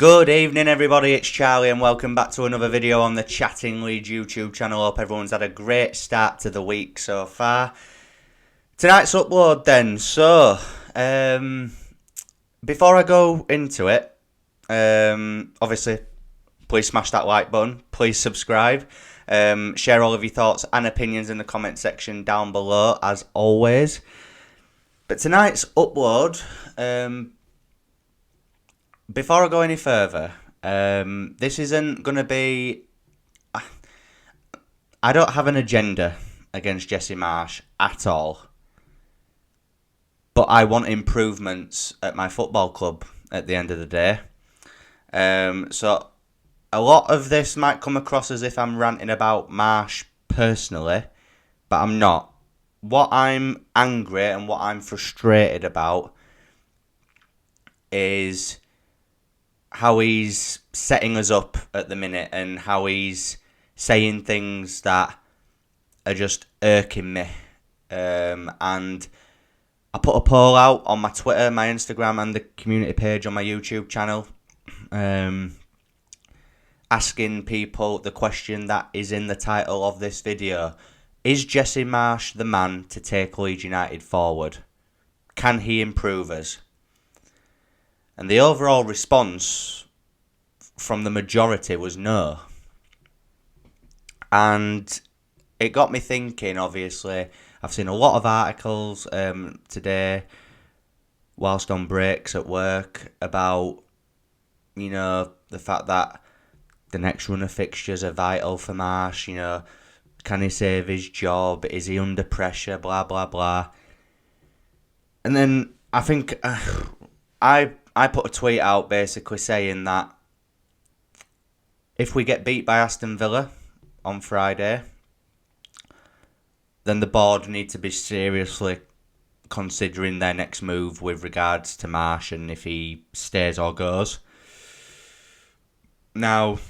Good evening everybody, it's Charlie and welcome back to another video on the Chatting Leeds YouTube channel. Hope everyone's had a great start to the week so far. Tonight's upload then, so before I go into it, obviously please smash that like button, please subscribe, share all of your thoughts and opinions in the comment section down below as always. But tonight's upload, before I go any further, this isn't going to be... I don't have an agenda against Jesse Marsch at all. But I want improvements at my football club at the end of the day. So a lot of this might come across as if I'm ranting about Marsch personally, but I'm not. What I'm angry and what I'm frustrated about is how he's setting us up at the minute and how he's saying things that are just irking me. And I put a poll out on my Twitter, my Instagram and the community page on my YouTube channel, asking people the question that is in the title of this video. Is Jesse Marsch the man to take Leeds United forward? Can he improve us? And the overall response from the majority was no. And it got me thinking, obviously. I've seen a lot of articles today, whilst on breaks at work, about, you know, the fact that the next run of fixtures are vital for Marsch. You know, can he save his job? Is he under pressure? Blah, blah, blah. And then I think I put a tweet out basically saying that if we get beat by Aston Villa on Friday, then the board need to be seriously considering their next move with regards to Marsch and if he stays or goes. Now,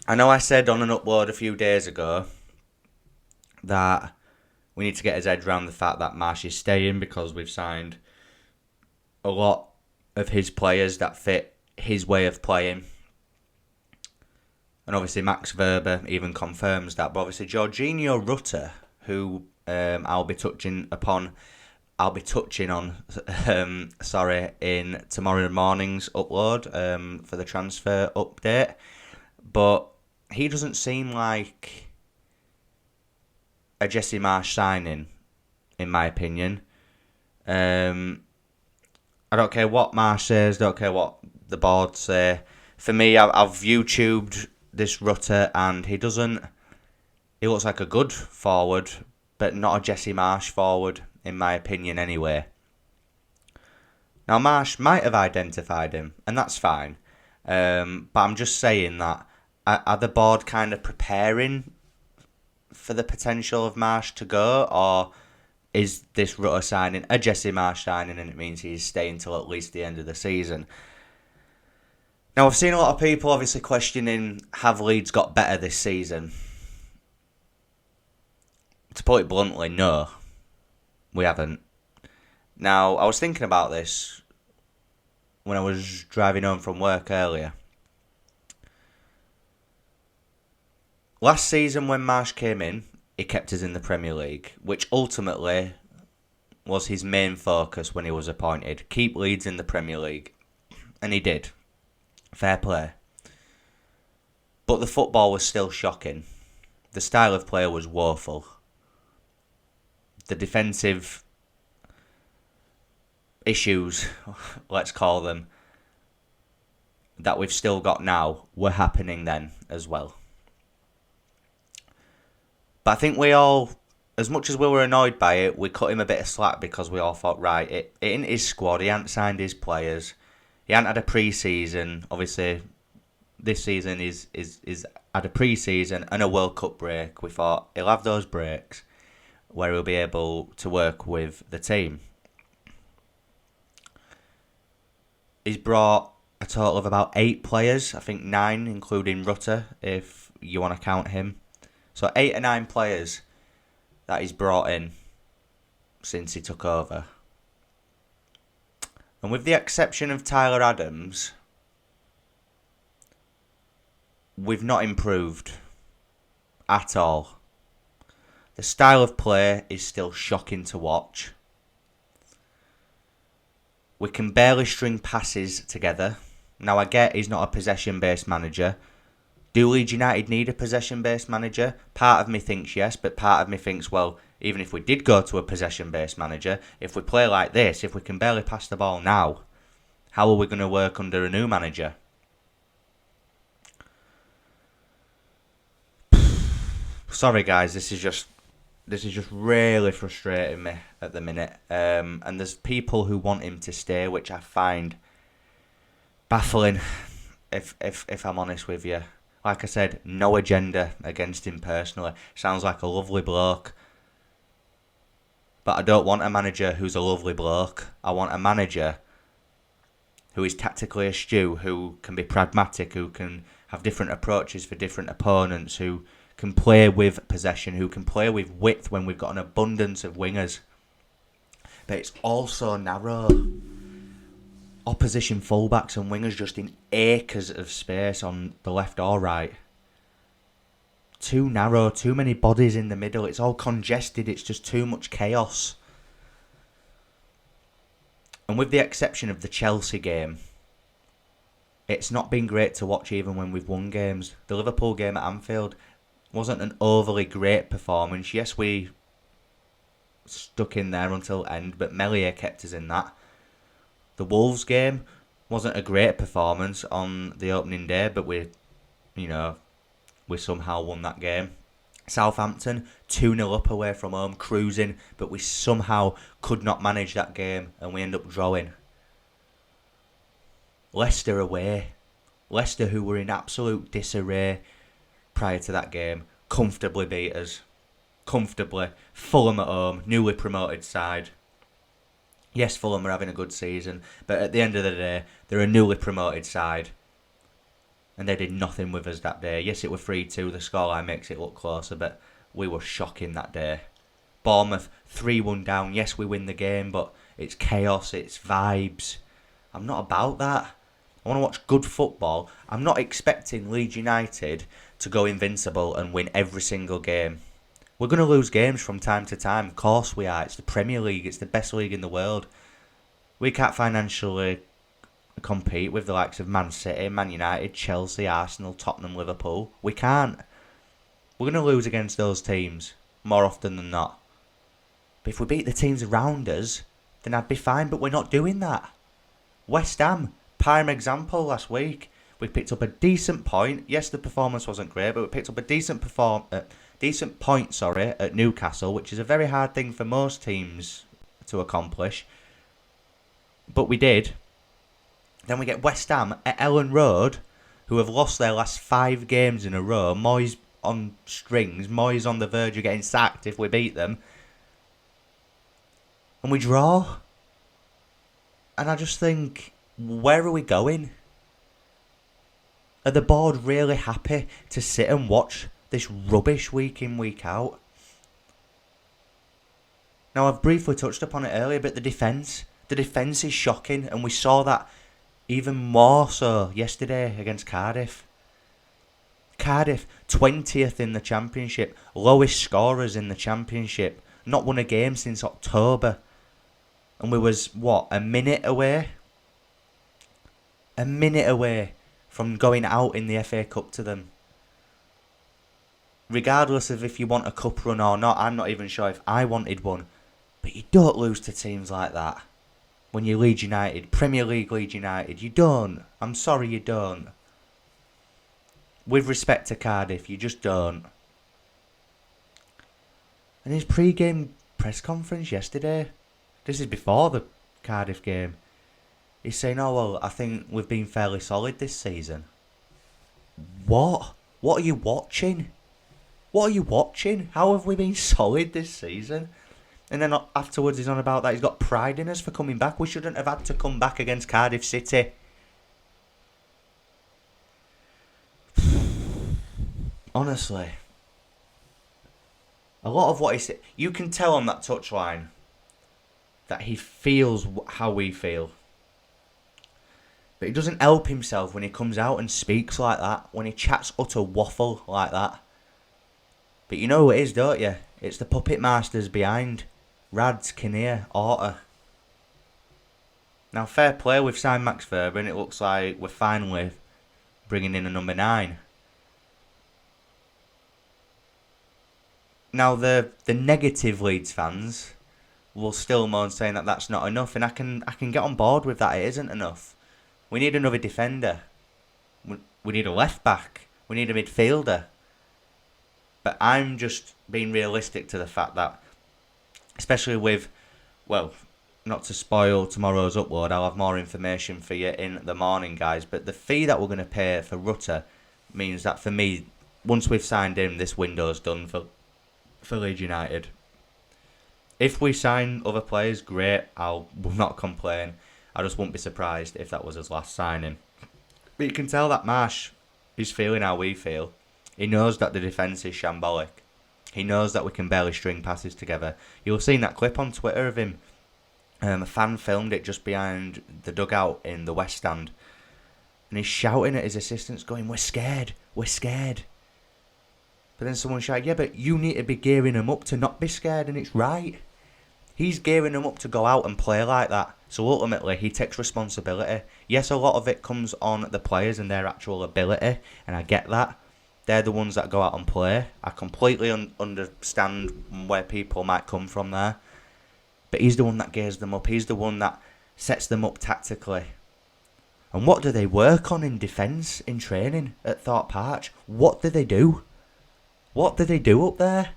I know I said on an upload a few days ago that we need to get his head around the fact that Marsch is staying because we've signed a lot of his players that fit his way of playing. And obviously Max Verber even confirms that. But obviously Jorginho Rutter, who I'll be touching on in tomorrow morning's upload for the transfer update. But he doesn't seem like a Jesse Marsch signing, in my opinion. I don't care what Marsch says, don't care what the board say. For me, I've YouTubed this Rutter and he looks like a good forward, but not a Jesse Marsch forward, in my opinion anyway. Now, Marsch might have identified him, and that's fine. But I'm just saying that, are the board kind of preparing for the potential of Marsch to go, or is this Rutter signing a Jesse Marsch signing and it means he's staying till at least the end of the season? Now, I've seen a lot of people obviously questioning, have Leeds got better this season? To put it bluntly, no, we haven't. Now, I was thinking about this when I was driving home from work earlier. Last season when Marsch came in, he kept us in the Premier League, which ultimately was his main focus when he was appointed. Keep Leeds in the Premier League. And he did. Fair play. But the football was still shocking. The style of play was woeful. The defensive issues, let's call them, that we've still got now were happening then as well. But I think we all, as much as we were annoyed by it, we cut him a bit of slack because we all thought, right, it in his squad, he hadn't signed his players, he hadn't had a pre-season. Obviously, this season is had a pre-season and a World Cup break. We thought he'll have those breaks where he'll be able to work with the team. He's brought a total of about 8 players, I think 9, including Rutter, if you want to count him. So 8 or 9 players that he's brought in since he took over. And with the exception of Tyler Adams, we've not improved at all. The style of play is still shocking to watch. We can barely string passes together. Now, I get he's not a possession-based manager. Do Leeds United need a possession-based manager? Part of me thinks yes, but part of me thinks, well, even if we did go to a possession-based manager, if we play like this, if we can barely pass the ball now, how are we going to work under a new manager? Sorry, guys, this is just really frustrating me at the minute. And there's people who want him to stay, which I find baffling, if I'm honest with you. Like I said, no agenda against him personally. Sounds like a lovely bloke. But I don't want a manager who's a lovely bloke. I want a manager who is tactically astute, who can be pragmatic, who can have different approaches for different opponents, who can play with possession, who can play with width when we've got an abundance of wingers. But it's also narrow. Opposition fullbacks and wingers just in acres of space on the left or right. Too narrow, too many bodies in the middle. It's all congested. It's just too much chaos. And with the exception of the Chelsea game, it's not been great to watch even when we've won games. The Liverpool game at Anfield wasn't an overly great performance. Yes, we stuck in there until end, but Melier kept us in that. The Wolves game wasn't a great performance on the opening day, but we somehow won that game. Southampton, 2-0 up away from home, cruising, but we somehow could not manage that game and we end up drawing. Leicester away. Leicester, who were in absolute disarray prior to that game, comfortably beat us. Comfortably. Fulham at home, newly promoted side. Yes, Fulham are having a good season, but at the end of the day, they're a newly promoted side. And they did nothing with us that day. Yes, it was 3-2. The scoreline makes it look closer, but we were shocking that day. Bournemouth, 3-1 down. Yes, we win the game, but it's chaos, it's vibes. I'm not about that. I want to watch good football. I'm not expecting Leeds United to go invincible and win every single game. We're going to lose games from time to time. Of course we are. It's the Premier League. It's the best league in the world. We can't financially compete with the likes of Man City, Man United, Chelsea, Arsenal, Tottenham, Liverpool. We can't. We're going to lose against those teams more often than not. But if we beat the teams around us, then I'd be fine. But we're not doing that. West Ham, prime example last week. We picked up a decent point. Yes, the performance wasn't great, but we picked up a decent point at Newcastle, which is a very hard thing for most teams to accomplish. But we did. Then we get West Ham at Ellen Road, who have lost their last 5 games in a row. Moyes on strings. Moyes on the verge of getting sacked if we beat them. And we draw. And I just think, where are we going? Are the board really happy to sit and watch this rubbish week in, week out? Now, I've briefly touched upon it earlier, but the defence is shocking, and we saw that even more so yesterday against Cardiff. Cardiff, 20th in the Championship, lowest scorers in the Championship, not won a game since October. And we was, a minute away? A minute away from going out in the FA Cup to them. Regardless of if you want a cup run or not, I'm not even sure if I wanted one. But you don't lose to teams like that. When you're Leeds United, Premier League Leeds United, you don't. I'm sorry, you don't. With respect to Cardiff, you just don't. And his pre-game press conference yesterday, this is before the Cardiff game, he's saying, oh, well, I think we've been fairly solid this season. What? What are you watching? What are you watching? How have we been solid this season? And then afterwards he's on about that he's got pride in us for coming back. We shouldn't have had to come back against Cardiff City. Honestly. A lot of what he said, you can tell on that touchline that he feels how we feel. But he doesn't help himself when he comes out and speaks like that, when he chats utter waffle like that. But you know who it is, don't you? It's the puppet masters behind. Rads, Kinnear, Orta. Now, fair play, we've signed Max Verber and it looks like we're finally bringing in a number 9. Now, the negative Leeds fans will still moan saying that that's not enough, and I can get on board with that. It isn't enough. We need another defender. We need a left back. We need a midfielder. But I'm just being realistic to the fact that, especially with, well, not to spoil tomorrow's upload, I'll have more information for you in the morning, guys. But the fee that we're going to pay for Rutter means that for me, once we've signed him, this window's done for Leeds United. If we sign other players, great. Will not complain. I just won't be surprised if that was his last signing. But you can tell that Marsch is feeling how we feel. He knows that the defence is shambolic. He knows that we can barely string passes together. You'll have seen that clip on Twitter of him. A fan filmed it just behind the dugout in the West Stand. And he's shouting at his assistants going, "We're scared, we're scared." But then someone shouted, "Yeah, but you need to be gearing him up to not be scared," and it's right. He's gearing him up to go out and play like that. So ultimately, he takes responsibility. Yes, a lot of it comes on the players and their actual ability, and I get that. They're the ones that go out and play. I completely understand where people might come from there. But he's the one that gears them up. He's the one that sets them up tactically. And what do they work on in defence, in training at Thorpe Park? What do they do? What do they do up there?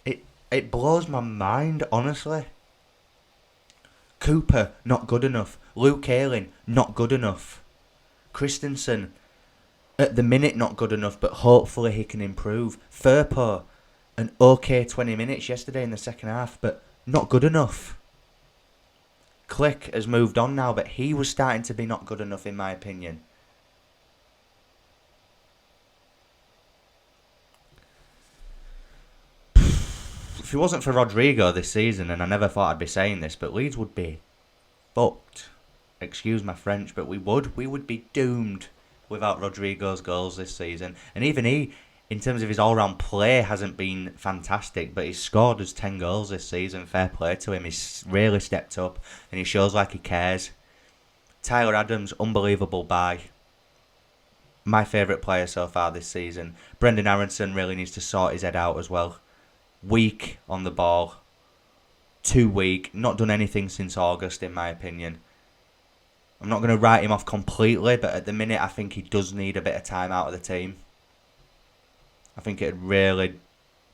It blows my mind, honestly. Cooper, not good enough. Luke Ayling, not good enough. Christensen, at the minute, not good enough, but hopefully he can improve. Firpo, an okay 20 minutes yesterday in the second half, but not good enough. Click has moved on now, but he was starting to be not good enough in my opinion. If it wasn't for Rodrigo this season, and I never thought I'd be saying this, but Leeds would be fucked. Excuse my French, but we would be doomed without Rodrigo's goals this season. And even he, in terms of his all-round play, hasn't been fantastic, but he's scored us 10 goals this season. Fair play to him. He's really stepped up, and he shows like he cares. Tyler Adams, unbelievable buy. My favourite player so far this season. Brendan Aronson really needs to sort his head out as well. Weak on the ball. Too weak. Not done anything since August, in my opinion. I'm not going to write him off completely, but at the minute I think he does need a bit of time out of the team. I think it'd really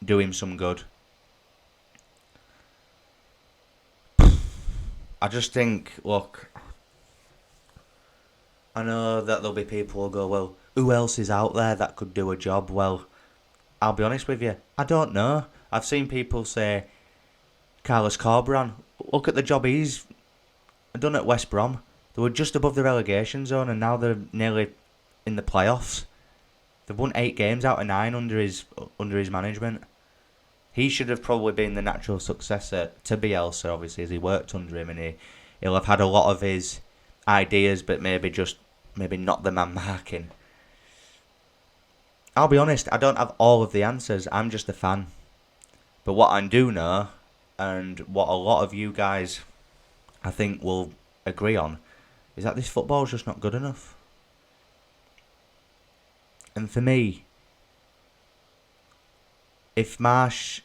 do him some good. I just think, look, I know that there'll be people who'll go, well, who else is out there that could do a job? Well, I'll be honest with you, I don't know. I've seen people say, Carlos Corberan, look at the job he's done at West Brom. They were just above the relegation zone and now they're nearly in the playoffs. They've won 8 games out of 9 under his management. He should have probably been the natural successor to Bielsa, obviously, as he worked under him, and he'll have had a lot of his ideas, but maybe not the man marking. I'll be honest, I don't have all of the answers. I'm just a fan. But what I do know, and what a lot of you guys, I think, will agree on, is that this football is just not good enough. And for me, if Marsch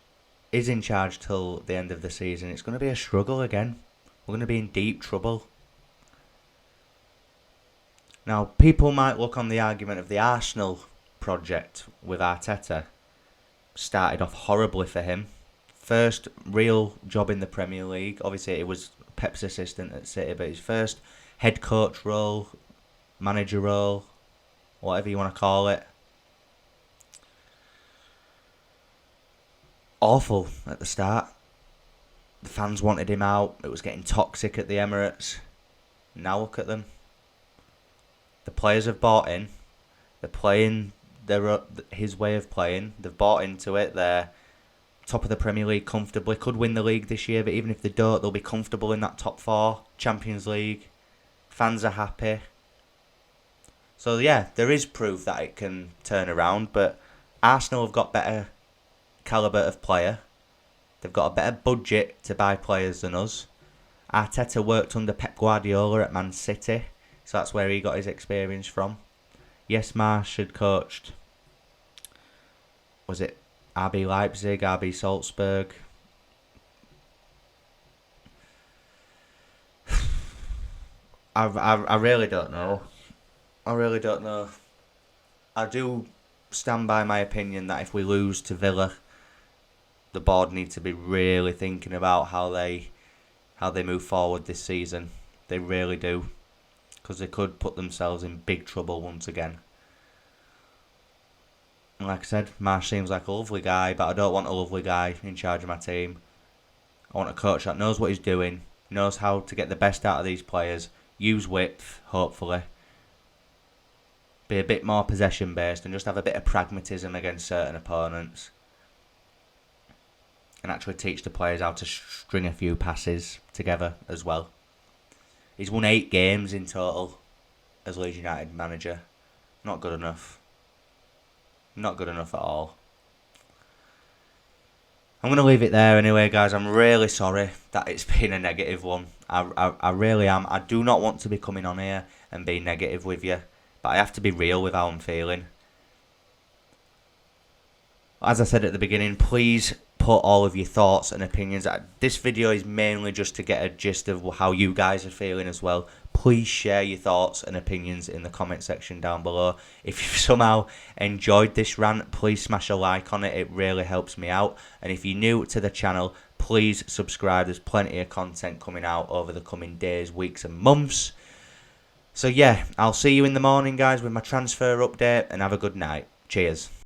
is in charge till the end of the season, it's going to be a struggle again. We're going to be in deep trouble. Now, people might look on the argument of the Arsenal project with Arteta. Started off horribly for him. First real job in the Premier League. Obviously, it was Pep's assistant at City, but his first head coach role, manager role, whatever you want to call it. Awful at the start. The fans wanted him out. It was getting toxic at the Emirates. Now look at them. The players have bought in. They're playing his way of playing. They've bought into it. They're top of the Premier League comfortably. Could win the league this year, but even if they don't, they'll be comfortable in that top 4. Champions League. Fans are happy. So yeah, there is proof that it can turn around, but Arsenal have got better calibre of player. They've got a better budget to buy players than us. Arteta worked under Pep Guardiola at Man City, so that's where he got his experience from. Yes, Marsch had coached, was it RB Leipzig, RB Salzburg? I really don't know. I really don't know. I do stand by my opinion that if we lose to Villa, the board need to be really thinking about how they move forward this season. They really do, because they could put themselves in big trouble once again. And like I said, Marsch seems like a lovely guy, but I don't want a lovely guy in charge of my team. I want a coach that knows what he's doing, knows how to get the best out of these players, use width, hopefully, be a bit more possession based, and just have a bit of pragmatism against certain opponents. And actually teach the players how to string a few passes together as well. He's won 8 games in total as Leeds United manager. Not good enough. Not good enough at all. I'm going to leave it there anyway, guys. I'm really sorry that it's been a negative one. I really am. I do not want to be coming on here and be negative with you, but I have to be real with how I'm feeling. As I said at the beginning, please put all of your thoughts and opinions. This video is mainly just to get a gist of how you guys are feeling as well. Please share your thoughts and opinions in the comment section down below. If you've somehow enjoyed this rant, please smash a like on it. It really helps me out. And if you're new to the channel, please subscribe. There's plenty of content coming out over the coming days, weeks and months. So yeah, I'll see you in the morning, guys, with my transfer update, and have a good night. Cheers.